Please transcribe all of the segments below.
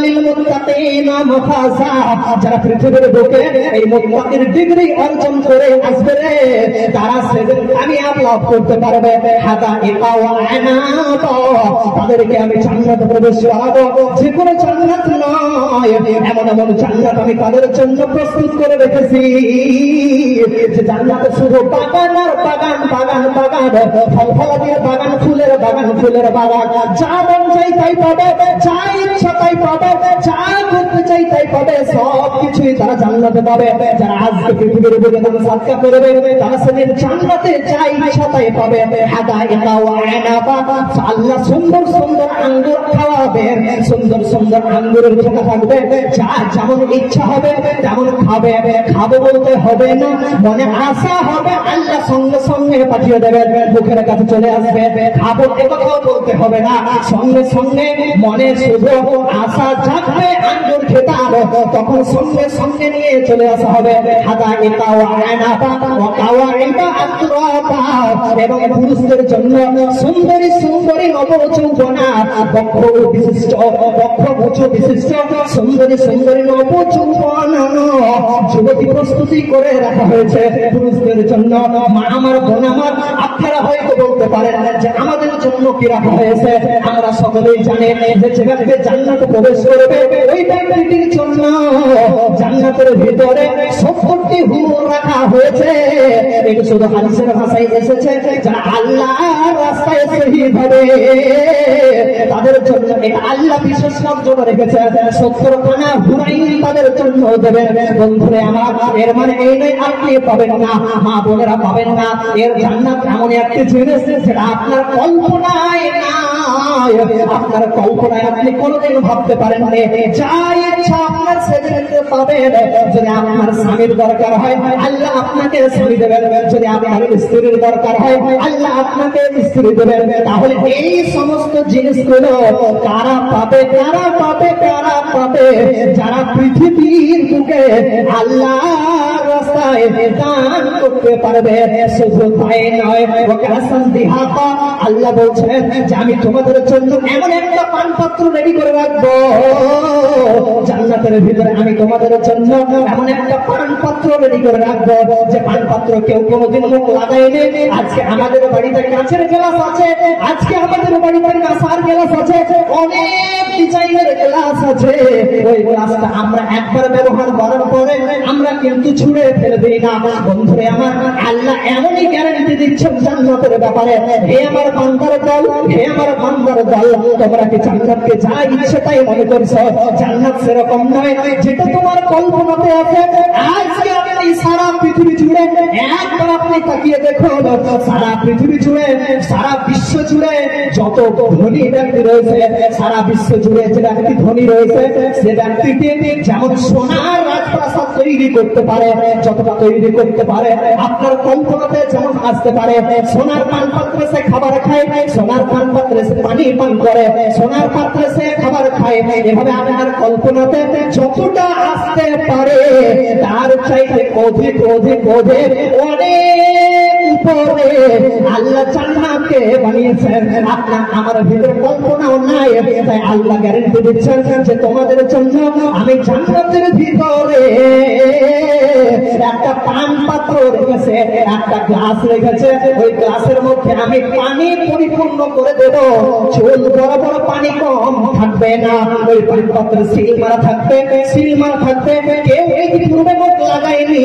লিল মুত্তাকিনা মাফাজা, যারা পৃথিবীর বুকে এই মুত্তাকির ডিগ্রি অর্জন করে আসবে রে, তারা সেদিন কামিয়াব লাভ করতে পারবে। হাদাইকা ওয়া আনাবা, তাদেরকে আমি জান্নাতে প্রবেশ করাবো। যে কোনো জান্নাত নয়, এমন এমন জান্নাত আমি তাদের জন্য প্রস্তুত করে রেখেছি যে জান্নাতে শুধু বাগান আর বাগান, বাগান বাগান, ফল ফলাদির বাগান, ফুলের বাগান, ফুলের বাগান। যা মন চাই তাই পাবে, যা ইচ্ছা তাই পাবে, যা করতে চাই তাই পাবে, সব কিছুই তারা জান্নাতে পাবে। যারা আজকে পৃথিবীর বুকে তারা সাদকা করবে, তারা সেদিন জান্নাতে যা ইচ্ছা তাই পাবে। হাদাইকা ওয়া আনাবা, আল্লাহ সুন্দর সুন্দর আঙ্গুর খাওয়াবেন, সুন্দর সুন্দর আঙ্গুরের ঠোকা থাকবে, যা যেমন ইচ্ছা হবে তেমন খাবে। খাবো বলতে হবে না, মনে আশা হবে, আল্লাহ সঙ্গে সঙ্গে পাঠিয়ে দেবেন, মুখের কাছে চলে আসবে। খাবো এ কথাও বলতে হবে না, সঙ্গে সঙ্গে মনে শুধু আশা জাগবে আঙ্গুর খেতে হবে, তখন সঙ্গে সঙ্গে নিয়ে চলে আসা হবে। হাদাইকা ওয়া আনাবা ওয়া কাওয়াইবা আতরাবা, এবং পুরুষদের জন্য সুন্দরী সুন্দরী নবযৌবনা, বক্ষ বিশিষ্ট, বক্ষ মুচু বিশিষ্ট সুন্দরী সুন্দরী নবযৌবনা যুবতী প্রস্তুতি করে রাখা হয়েছে পুরুষদের জন্য। মা আমার, বোন আমার, আপনারা হয়তো বলতে পারেন যে আমাদের জন্য কি রাখা হয়েছে। আমরা সকলেই জানি যে যে ব্যক্তি জান্নাতে প্রবেশ করবে ওই ব্যক্তিটির জন্য জান্নাতের ভিতরে 70টি হুর রাখা হয়েছে। এটা শুধু হাদিসের ভাষায় এসেছে, যারা আল্লাহর রাস্তায় শহীদ হবে তাদের জন্য এটা আল্লাহ বিশেষ নজর রেখেছে। 70 খানা হুরাইন তাদের জন্য দেবে। বন্ধুরে আমার, এর মানে এই নয় আপনি পাবেন না, মা বোনেরা পাবেন না। এর জান্নাত এমন একটি জিনিস সেটা আপনার কল্পনায় নাই, আপনার কল্পনায় আপনি কোনোদিন ভাবতে পারেন না। যা ইচ্ছা আপনার সেদিন পাবেন। যদি আপনার স্বামীর দরকার হয়, আল্লাহ আপনাকে স্বামী দেবেন। যদি আপনার স্ত্রীর দরকার হয়, আল্লাহ আপনাকে স্ত্রী দেবেন। তাহলে এই সমস্ত জিনিসগুলো কারা পাবে, কারা পাবে, কারা পাবে? যারা পৃথিবীর বুকে আল্লাহর রাস্তায় দান করতে পারবে। শুধু তাই নয়, আল্লাহ বলছেন যে আমি তোমাদের জন্য এমন একটা পানপাত্র রেডি করে রাখবো জান্নাতের ভিতরে। আমি তোমাদের জন্য এমন একটা পানপাত্র রেডি করে রাখবো যে পানপাত্র কেউ কোনোদিন মুখ লাগায়নি। আজকে আমাদের বাড়িতে কাঁচের গ্লাস আছে, আজকে আমাদের বাড়িতে কাঁসার গ্লাস আছে, অনেক ডিজাইনের গ্লাস আছে। ওই গ্লাসটা আমরা একবার ব্যবহার করার পরে আমরা কিন্তু ছুঁড়ে ফেলে দিই না। বন্ধুরে আমার, আল্লাহ এমনই গ্যারান্টি দিচ্ছেন জান্নাতের ব্যাপারে। হে আমার বান্দার দল, হে আমার বান্দার দল, তোমরা কি জান্নাতকে যা ইচ্ছে তাই মনে করছো? জান্নাত সেরকম নয় যেটা তোমার কল্পনাতে আছে। আজকে আপনি সারা পৃথিবী জুড়ে একবার আপনি তাকিয়ে দেখুন, সারা পৃথিবী জুড়ে, সারা বিশ্ব জুড়ে যত ধনী ব্যক্তি রয়েছে, সারা বিশ্ব জুড়ে যে ব্যক্তি ধনী রয়েছে, সে ব্যক্তিটি যেমন সোনার রাজপ্রাসাদ তৈরি করতে পারে, যতটা তৈরি করতে পারে আপনার কল্পনাতে যেমন আসতে পারে। সোনার পানপাত্রে সে খাবার খায়, সোনার পানপাত্রে সে পানি পান করে, সোনার পাত্রে সে খাবার খায়। এভাবে আপনার কল্পনাতে যতটা আসতে পারে তার চাইতে অধিক অধিক অধিক অনেক উপরে আল্লাহ জান্নাতকে বানিয়েছেন। আপনার আমার ভিতরে কল্পনাও নাই, তাই আল্লাহ গ্যারান্টি দিচ্ছেন যে তোমাদের জন্য আমি জান্নাতের ভিতরে একটা পান পাত্র রেখেছে, একটা গ্লাস রেখেছে। ওই গ্লাসের মধ্যে আমি পানি পরিপূর্ণ করে দেব, চুল বড় বড় পানি কম থাকবে না। ওই পান পাত্রে সিল মারা থাকবে, সিল মারা থাকবে, কেউ এই পূর্বে মুখ লাগায়নি।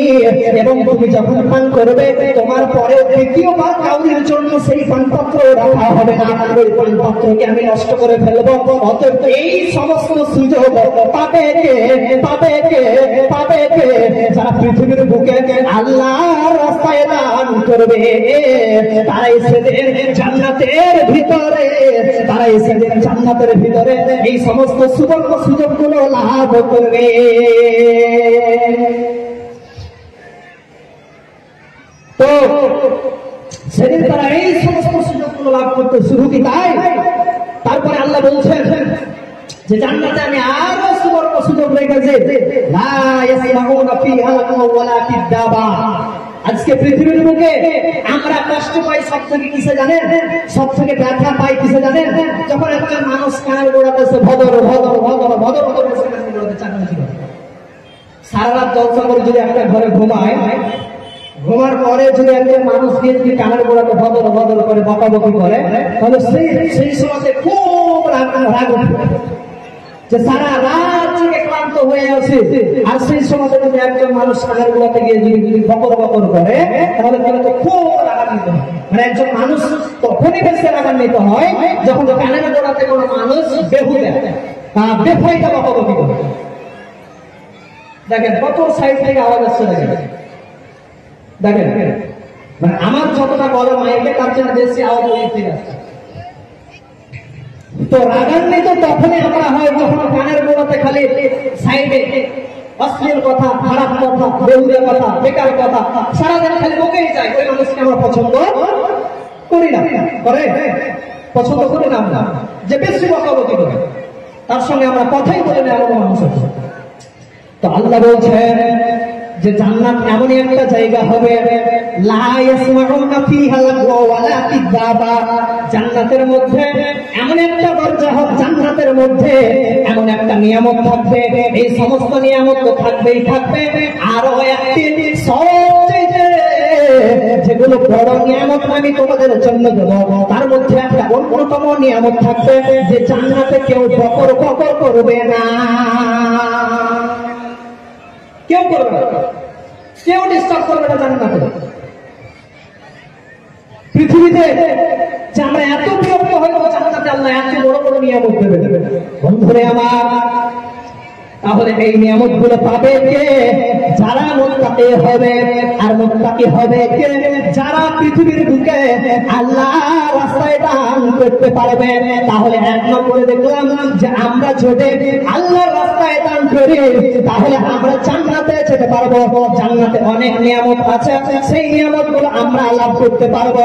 এবং তুমি যখন পান করবে তোমার পরে দ্বিতীয়বার কাউরির জন্য সেই পান পাত্র রাখা হবে না। ওই পান পাত্রকে আমি নষ্ট করে ফেলবো। অতএব এই সমস্ত সুযোগ পাবে কে, পাবে কে, পাবে কে? যারা পৃথিবীর বুকে আল্লাহর রাস্তায় দান করবে তারাই সেদিন জান্নাতের ভিতরে, তারাই সেদিন জান্নাতের ভিতরে এই সমস্ত সুবর্ণ সুযোগগুলো লাভ করবে। তো সেদিন তারা এই সমস্ত সুযোগগুলো লাভ করতে শুরু কি তাই? তারপরে আল্লাহ বলছেন যে জান্নাতে আমি আরো সুবর্ণ সুযোগ রেখেছি। লা ইয়াসমাউনা ফিহা লাগাওয়া ওয়ালা কিদাবা। আজকে পৃথিবীর বুকে আমরা কষ্ট পাই সব থেকে কিসে জানেন? সব থেকে ব্যথা পাই কিসে জানেন? যখন একটা মানুষ কানের গোড়াতে ভদর ভদর ভদর ভদর করে জলসা করে যদি একটা ঘরে ঘুমায়, ঘুমার পরে যদি একজন মানুষ গিয়ে যদি কানের গোড়াতে বদল বদল করে বকাবকি করে, তাহলে সেই সময় খুব রাগ উঠবে যে সারা রাত থেকে ক্লান্ত হয়ে আছে। আর সেই সময় যদি একজন মানুষ কানের গোড়াতে গিয়ে যদি বকর বকর করে, তাহলে কিন্তু খুব রাগান্বিত হয়। মানে একজন মানুষ তখনই বেশি রাগান্বিত হয় যখন কানের গোড়াতে কোনো মানুষ বেহুদা বেফাইদা বকাবকি করে। দেখেন কত সাইড থেকে আওয়াজ আসছে, দেখেন মানে আমার যতটা বড় মাইকে তার জন্য বেশি আওয়াজ ওই থেকে আসছে। তো রাগান্বিত তখনই আমরা হয় যখন কানের গোড়াতে খালি সাইডে অশ্লীল কথা, খারাপ কথা, বেহুদা কথা, বেকার কথা সারাদিন খালি বকেই যায়। ওই মানুষকে আমরা পছন্দ করি না, করে পছন্দ করি না আমরা, যে বেশি বকাবকি করে, তার সঙ্গে আমরা কথাই বলি না এমন মানুষ আছে। তো আল্লাহ বলছেন যে জান্নাত এমনই একটা জায়গা হবে, লা ইয়াসমাউনা ফিহা লাগওয়া ওয়ালা কিযাবা। জান্নাতের মধ্যে এমন একটা দরজা হবে, জান্নাতের মধ্যে এমন একটা নিয়ামত থাকবে, এই সমস্ত নিয়ামত তো থাকবেই থাকবে, আরো একটি সবচেয়ে যেগুলো বড় নিয়ামত আমি তোমাদের জন্য দেব, তার মধ্যে একটা অন্যতম নিয়ামত থাকবে যে জান্নাতে কেউ বকর বকর করবে না, কেউ করবে না, কেউ ডিস্টার্ব করবে না জান্নাতে। পৃথিবীতে যে আমরা এত বিরক্ত হইব, জান্নাতে আল্লাহ এত বড় বড় নিয়ামত দেবে। বন্ধুরে আমার, তাহলে এই নিয়ামত গুলো পাবে কে? যারা মুত্তাকি হবে। আর মুত্তাকি হবে কে? যারা পৃথিবীর বুকে আল্লাহর রাস্তায় দান করতে পারবে। তাহলে এক নম্বরে দেখলাম যে আমরা যদি আল্লাহর রাস্তায় দান করি তাহলে আমরা জান্নাতে যেতে পারবো। জান্নাতে অনেক নিয়ামত আছে, সেই নিয়ামত গুলো আমরা লাভ করতে পারবো।